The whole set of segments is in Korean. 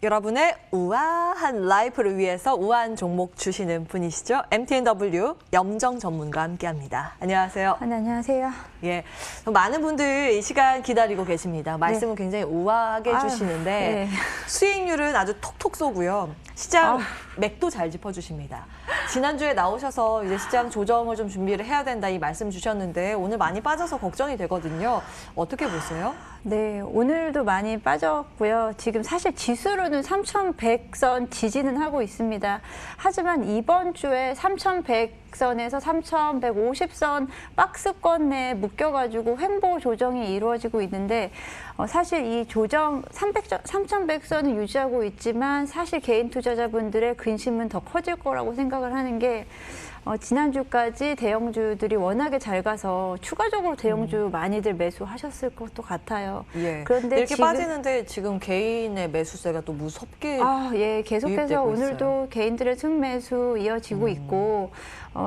여러분의 우아한 라이프를 위해서 우아한 종목 주시는 분이시죠. MTNW 염정 전문가와 함께합니다. 안녕하세요. 네, 안녕하세요. 예, 많은 분들 이 시간 기다리고 계십니다. 말씀은 네. 굉장히 우아하게 해주시는데 네. 수익률은 아주 톡톡 쏘고요. 시장 맥도 잘 짚어주십니다. 지난주에 나오셔서 이제 시장 조정을 좀 준비를 해야 된다 이 말씀 주셨는데 오늘 많이 빠져서 걱정이 되거든요. 어떻게 보세요? 네, 오늘도 많이 빠졌고요. 지금 사실 지수로는 3,100선 지지는 하고 있습니다. 하지만 이번 주에 3,100선에서 3,150선 박스권 내에 묶여가지고 횡보 조정이 이루어지고 있는데 사실 이 조정 3,100선은 유지하고 있지만 사실 개인 투자자분들의 근심은 더 커질 거라고 생각을 하는 게 지난주까지 대형주들이 워낙에 잘 가서 추가적으로 대형주 많이들 매수하셨을 것도 같아요. 예. 그런데 이렇게 지금, 빠지는데 지금 개인의 매수세가 또 무섭게 예, 계속해서 유입되고 오늘도 있어요. 개인들의 순매수 이어지고 있고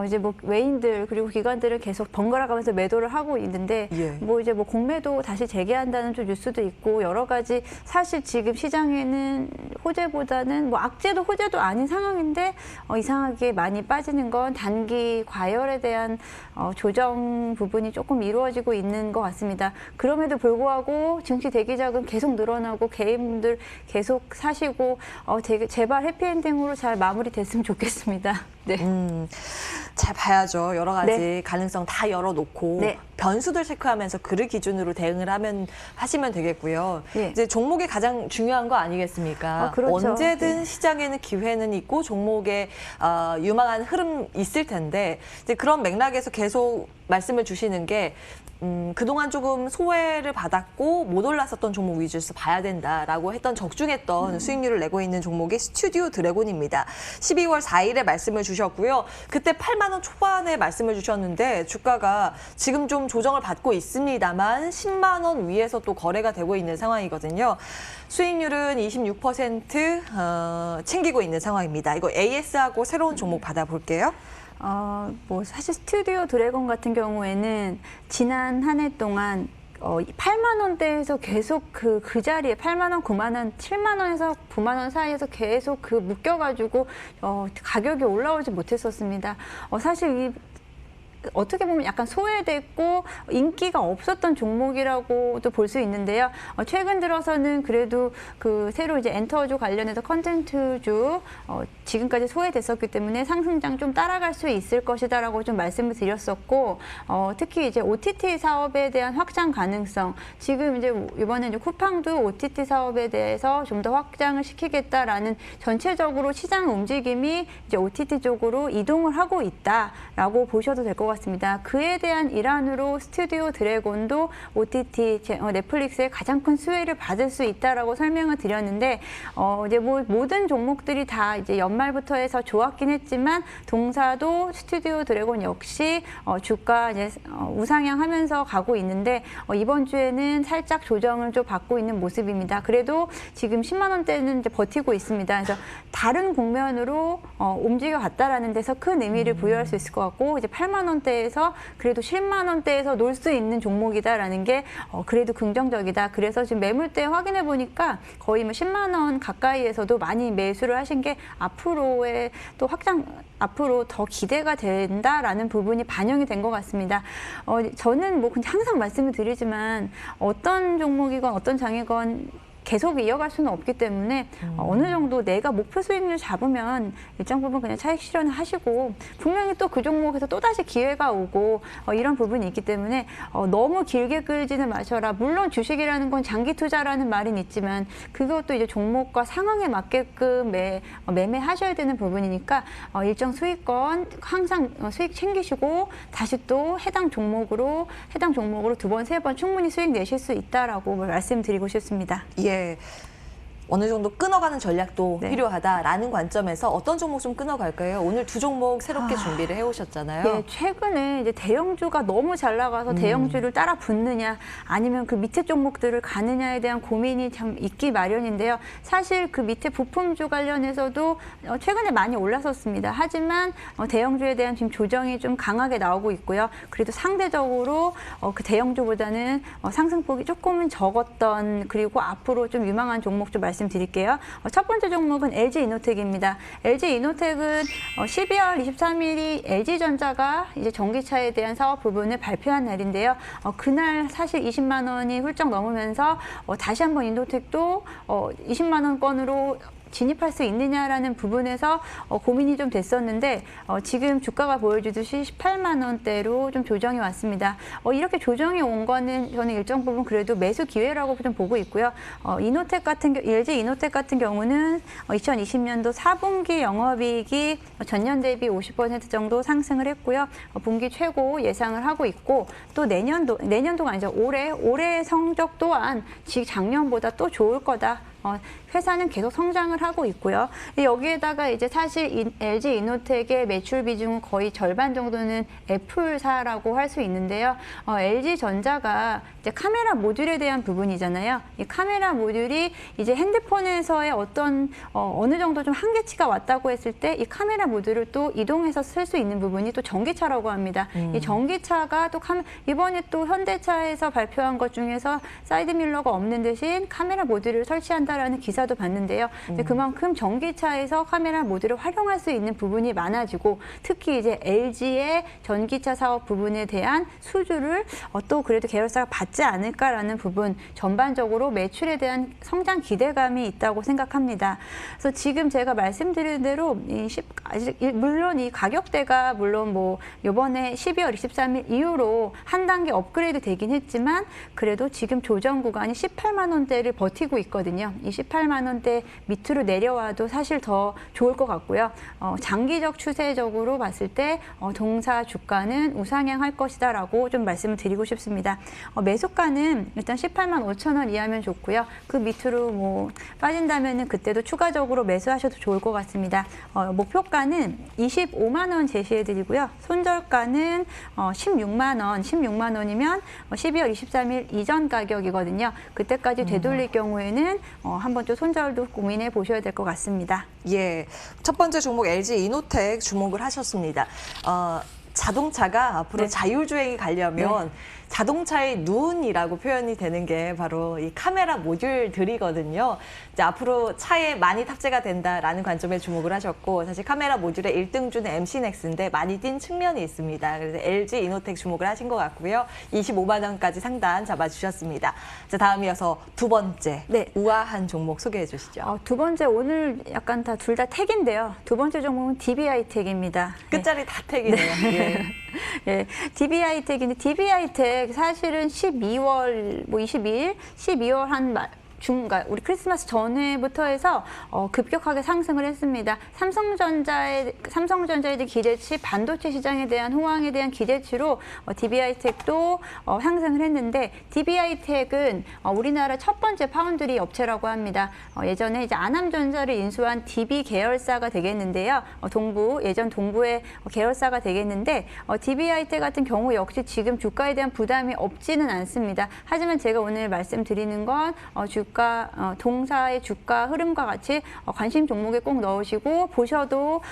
이제 뭐 외인들 그리고 기관들은 계속 번갈아가면서 매도를 하고 있는데 예. 뭐 이제 뭐 공매도 다시 재개한다는 좀 뉴스도 있고 여러 가지 사실 지금 시장에는 호재보다는 뭐 악재도 호재도 아닌 상황인데 이상하게 많이 빠지는 건 단기 과열에 대한 조정 부분이 조금 이루어지고 있는 것 같습니다. 그럼에도 불구하고 증시 대기자금 계속 늘어나고 개인분들 계속 사시고 제발 해피엔딩으로 잘 마무리됐으면 좋겠습니다. 네. 잘 봐야죠. 여러 가지 네. 가능성 다 열어놓고 네. 변수들 체크하면서 그를 기준으로 대응을 하시면 되겠고요. 네. 이제 종목이 가장 중요한 거 아니겠습니까? 그렇죠. 언제든 네. 시장에는 기회는 있고 종목에 유망한 흐름 있을 텐데 이제 그런 맥락에서 계속 말씀을 주시는 게 그동안 조금 소외를 받았고 못 올랐었던 종목 위주에서 봐야 된다라고 했던 적중했던 수익률을 내고 있는 종목이 스튜디오 드래곤입니다. 12월 4일에 말씀을 주셨고요. 그때 8만 원 초반에 말씀을 주셨는데 주가가 지금 좀 조정을 받고 있습니다만 10만 원 위에서 또 거래가 되고 있는 상황이거든요. 수익률은 26% 챙기고 있는 상황입니다. 이거 AS하고 새로운 종목 받아볼게요. 뭐 사실 스튜디오 드래곤 같은 경우에는 지난 한 해 동안 8만 원대에서 계속 그 자리에 8만 원, 9만 원, 7만 원에서 9만 원 사이에서 계속 묶여가지고 가격이 올라오지 못했었습니다. 사실 어떻게 보면 약간 소외됐고 인기가 없었던 종목이라고도 볼 수 있는데요. 최근 들어서는 그래도 그 새로 이제 엔터주 관련해서 컨텐츠주 지금까지 소외됐었기 때문에 상승장 좀 따라갈 수 있을 것이다라고 좀 말씀을 드렸었고 특히 이제 OTT 사업에 대한 확장 가능성 지금 이제 이번에 이제 쿠팡도 OTT 사업에 대해서 좀 더 확장을 시키겠다라는 전체적으로 시장 움직임이 이제 OTT 쪽으로 이동을 하고 있다라고 보셔도 될 것 같습니다. 그에 대한 일환으로 스튜디오 드래곤도 OTT 넷플릭스의 가장 큰 수혜를 받을 수 있다라고 설명을 드렸는데 이제 뭐 모든 종목들이 다 이제 연말부터 해서 좋았긴 했지만 동사도 스튜디오 드래곤 역시 주가 이제 우상향하면서 가고 있는데 이번 주에는 살짝 조정을 좀 받고 있는 모습입니다. 그래도 지금 10만 원대는 이제 버티고 있습니다. 그래서 다른 국면으로 움직여 갔다라는 데서 큰 의미를 부여할 수 있을 것 같고 이제 8만 원대에서 그래도 10만 원대에서 놀 수 있는 종목이다라는 게 그래도 긍정적이다. 그래서 지금 매물대 확인해 보니까 거의 뭐 10만 원 가까이에서도 많이 매수를 하신 게 앞으로의 또 확장 앞으로 더 기대가 된다라는 부분이 반영이 된 것 같습니다. 저는 뭐 그냥 항상 말씀을 드리지만 어떤 종목이건 어떤 장이건 계속 이어갈 수는 없기 때문에 어느 정도 내가 목표 수익률 잡으면 일정 부분 그냥 차익 실현을 하시고 분명히 또 그 종목에서 또다시 기회가 오고 이런 부분이 있기 때문에 너무 길게 끌지는 마셔라. 물론 주식이라는 건 장기 투자라는 말은 있지만 그것도 이제 종목과 상황에 맞게끔 매매하셔야 되는 부분이니까 일정 수익권 항상 수익 챙기시고 다시 또 해당 종목으로 두 번, 세 번 충분히 수익 내실 수 있다라고 말씀드리고 싶습니다. 예. 어느 정도 끊어가는 전략도 네. 필요하다라는 관점에서 어떤 종목 좀 끊어갈까요? 오늘 두 종목 새롭게 준비를 해오셨잖아요. 예, 최근에 이제 대형주가 너무 잘 나가서 대형주를 따라 붙느냐 아니면 그 밑에 종목들을 가느냐에 대한 고민이 참 있기 마련인데요. 사실 그 밑에 부품주 관련해서도 최근에 많이 올랐었습니다. 하지만 대형주에 대한 지금 조정이 좀 강하게 나오고 있고요. 그래도 상대적으로 그 대형주보다는 상승폭이 조금은 적었던 그리고 앞으로 좀 유망한 종목 좀 말씀드릴게요. 첫 번째 종목은 LG이노텍입니다. LG이노텍은 12월 23일이 LG전자가 이제 전기차에 대한 사업 부분을 발표한 날인데요. 그날 사실 20만 원이 훌쩍 넘으면서 다시 한번 이노텍도 20만 원권으로 진입할 수 있느냐라는 부분에서 고민이 좀 됐었는데 지금 주가가 보여주듯이 18만 원대로 좀 조정이 왔습니다. 이렇게 조정이 온 거는 저는 일정 부분 그래도 매수 기회라고 좀 보고 있고요. LG 이노텍 같은 경우는 2020년도 4분기 영업이익이 전년 대비 50% 정도 상승을 했고요. 분기 최고 예상을 하고 있고 또 내년도가 아니죠. 올해 성적 또한 작년보다 또 좋을 거다. 회사는 계속 성장을 하고 있고요. 여기에다가 이제 사실 LG 이노텍의 매출 비중은 거의 절반 정도는 애플사라고 할 수 있는데요. LG 전자가 이제 카메라 모듈에 대한 부분이잖아요. 이 카메라 모듈이 이제 핸드폰에서의 어느 정도 좀 한계치가 왔다고 했을 때 이 카메라 모듈을 또 이동해서 쓸 수 있는 부분이 또 전기차라고 합니다. 이 전기차가 또 이번에 또 현대차에서 발표한 것 중에서 사이드밀러가 없는 대신 카메라 모듈을 설치한다라는 기사도 봤는데요. 그만큼 전기차에서 카메라 모듈을 활용할 수 있는 부분이 많아지고 특히 이제 LG의 전기차 사업 부분에 대한 수주를 또 그래도 계열사가 받지 않을까라는 부분 전반적으로 매출에 대한 성장 기대감이 있다고 생각합니다. 그래서 지금 제가 말씀드린 대로 물론 이 가격대가 물론 뭐 이번에 12월 23일 이후로 한 단계 업그레이드 되긴 했지만 그래도 지금 조정 구간이 18만 원대를 버티고 있거든요. 이 18만 원대 밑으로 내려와도 사실 더 좋을 것 같고요. 장기적 추세적으로 봤을 때 동사 주가는 우상향할 것이다라고 좀 말씀을 드리고 싶습니다. 매수가는 일단 18만 5천 원 이하면 좋고요. 그 밑으로 뭐 빠진다면은 그때도 추가적으로 매수하셔도 좋을 것 같습니다. 목표가는 25만 원 제시해드리고요. 손절가는 16만 원이면 12월 23일 이전 가격이거든요. 그때까지 되돌릴 경우에는 한번 좀 손절도 고민해 보셔야 될 것 같습니다. 예, 첫 번째 종목 LG 이노텍 주목을 하셨습니다. 자동차가 앞으로 네. 자율주행이 가려면 자동차의 눈이라고 표현이 되는 게 바로 이 카메라 모듈들이거든요. 이제 앞으로 차에 많이 탑재가 된다라는 관점에 주목을 하셨고 사실 카메라 모듈의 1등주는 MC넥스인데 많이 뛴 측면이 있습니다. 그래서 LG 이노텍 주목을 하신 것 같고요. 25만 원까지 상단 잡아주셨습니다. 자, 다음 이어서 두 번째 네. 우아한 종목 소개해 주시죠. 두 번째 오늘 약간 둘 다 택인데요. 두 번째 종목은 DBI텍입니다. 끝자리 다 택이네요. 예. 예, DBI텍인데 DBI텍 사실은 12월 22일, 12월 그러니까 우리 크리스마스 전에부터 해서 급격하게 상승을 했습니다. 삼성전자의 기대치, 반도체 시장에 대한 호황에 대한 기대치로 DBI텍도 상승을 했는데 DBI텍은 우리나라 첫 번째 파운드리 업체라고 합니다. 예전에 이제 안암전자를 인수한 DB 계열사가 되겠는데요. 예전 동부의 계열사가 되겠는데 DBI텍 같은 경우 역시 지금 주가에 대한 부담이 없지는 않습니다. 하지만 제가 오늘 말씀드리는 건 동사의 주가 흐름과 같이 관심 종목에 꼭 넣으시고 보셔도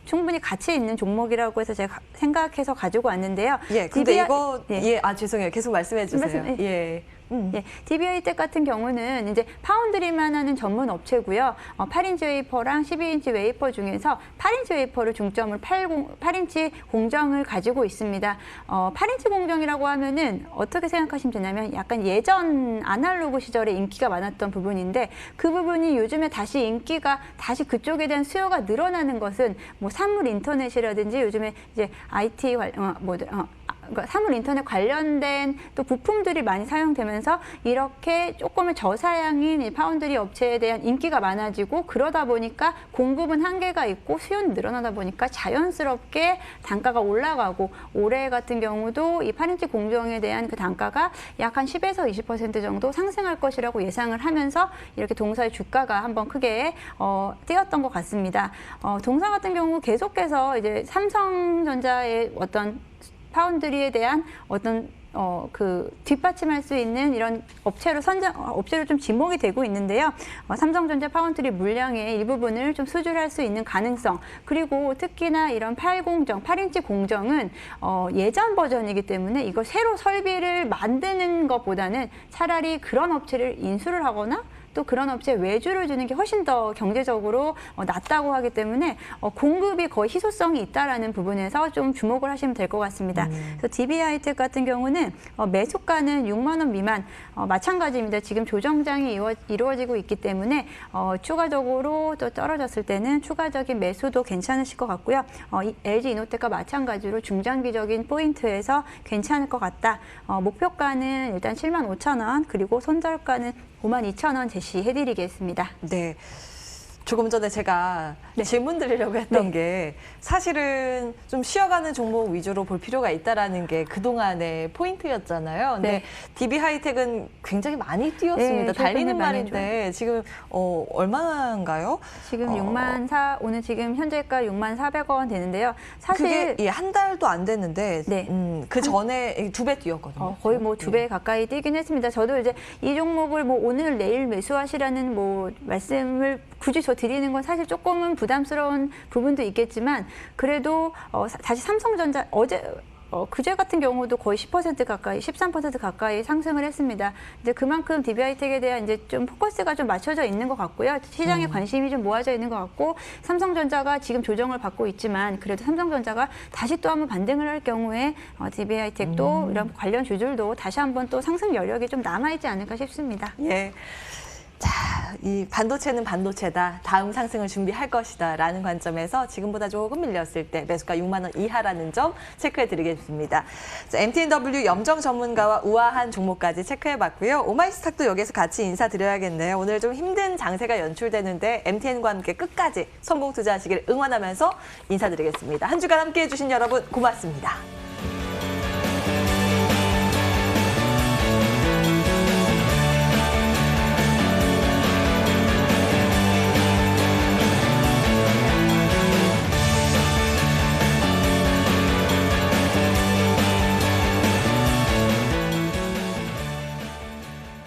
충분히 가치 있는 종목이라고 해서 제가 생각해서 가지고 왔는데요. 예, 근데 이거 죄송해요. 계속 말씀해 주세요. 예. 예, DBI텍 같은 경우는 이제 파운드리만 하는 전문 업체고요. 8인치 웨이퍼랑 12인치 웨이퍼 중에서 8인치 웨이퍼를 중점을 8인치 공정을 가지고 있습니다. 8인치 공정이라고 하면은 어떻게 생각하시면 되냐면 약간 예전 아날로그 시절에 인기가 많았던 부분인데 그 부분이 요즘에 다시 그쪽에 대한 수요가 늘어나는 것은 뭐 산물 인터넷이라든지 요즘에 이제 IT 그러니까 사물 인터넷 관련된 또 부품들이 많이 사용되면서 이렇게 조금의 저사양인 이 파운드리 업체에 대한 인기가 많아지고 그러다 보니까 공급은 한계가 있고 수요는 늘어나다 보니까 자연스럽게 단가가 올라가고 올해 같은 경우도 이 8인치 공정에 대한 그 단가가 약 한 10에서 20% 정도 상승할 것이라고 예상을 하면서 이렇게 동사의 주가가 한번 크게 뛰었던 것 같습니다. 동사 같은 경우 계속해서 이제 삼성전자의 어떤 파운드리에 대한 뒷받침할 수 있는 이런 업체로 좀 지목이 되고 있는데요. 삼성전자 파운드리 물량의 일부분을 좀 수주할 수 있는 가능성, 그리고 특히나 이런 8인치 공정은 예전 버전이기 때문에 이걸 새로 설비를 만드는 것보다는 차라리 그런 업체를 인수를 하거나 또 그런 업체에 외주를 주는 게 훨씬 더 경제적으로 낫다고 하기 때문에 공급이 거의 희소성이 있다라는 부분에서 좀 주목을 하시면 될 것 같습니다. 그래서 DB하이텍 같은 경우는 매수가는 6만 원 미만 마찬가지입니다. 지금 조정장이 이루어지고 있기 때문에 추가적으로 또 떨어졌을 때는 추가적인 매수도 괜찮으실 것 같고요. 이 LG 이노텍과 마찬가지로 중장기적인 포인트에서 괜찮을 것 같다. 목표가는 일단 7만 5천 원 그리고 손절가는 5만 2천 원 제시해드리겠습니다. 네. 조금 전에 제가 네. 질문 드리려고 했던 네. 게 사실은 좀 쉬어가는 종목 위주로 볼 필요가 있다라는 게 그동안의 포인트였잖아요. 근데 네. DB하이텍은 굉장히 많이 뛰었습니다. 네, 달리는 최근에 많이 말인데 지금 얼마인가요? 지금 6만 4 오늘 지금 현재가 6만 400원 되는데요. 사실 그게 한 달도 안 됐는데 네. 그 전에 2배 뛰었거든요. 거의 뭐 2배 가까이 뛰긴 했습니다. 저도 이제 이 종목을 뭐 오늘 내일 매수하시라는 뭐 말씀을 굳이 저 드리는 건 사실 조금은 부담스러운 부분도 있겠지만 그래도 다시 삼성전자 그제 같은 경우도 거의 10% 가까이, 13% 가까이 상승을 했습니다. 이제 그만큼 DB하이텍에 대한 이제 좀 포커스가 좀 맞춰져 있는 것 같고요. 시장에 관심이 좀 모아져 있는 것 같고 삼성전자가 지금 조정을 받고 있지만 그래도 삼성전자가 다시 또 한번 반등을 할 경우에 DB하이텍도 이런 관련 주들도 다시 한번 또 상승 여력이 좀 남아있지 않을까 싶습니다. 예. 자, 이 반도체는 반도체다. 다음 상승을 준비할 것이다. 라는 관점에서 지금보다 조금 밀렸을 때 매수가 6만 원 이하라는 점 체크해 드리겠습니다. 자, MTNW 염정 전문가와 우아한 종목까지 체크해 봤고요. 오마이스탁도 여기서 같이 인사드려야겠네요. 오늘 좀 힘든 장세가 연출되는데 MTN과 함께 끝까지 성공 투자하시길 응원하면서 인사드리겠습니다. 한 주간 함께해 주신 여러분 고맙습니다.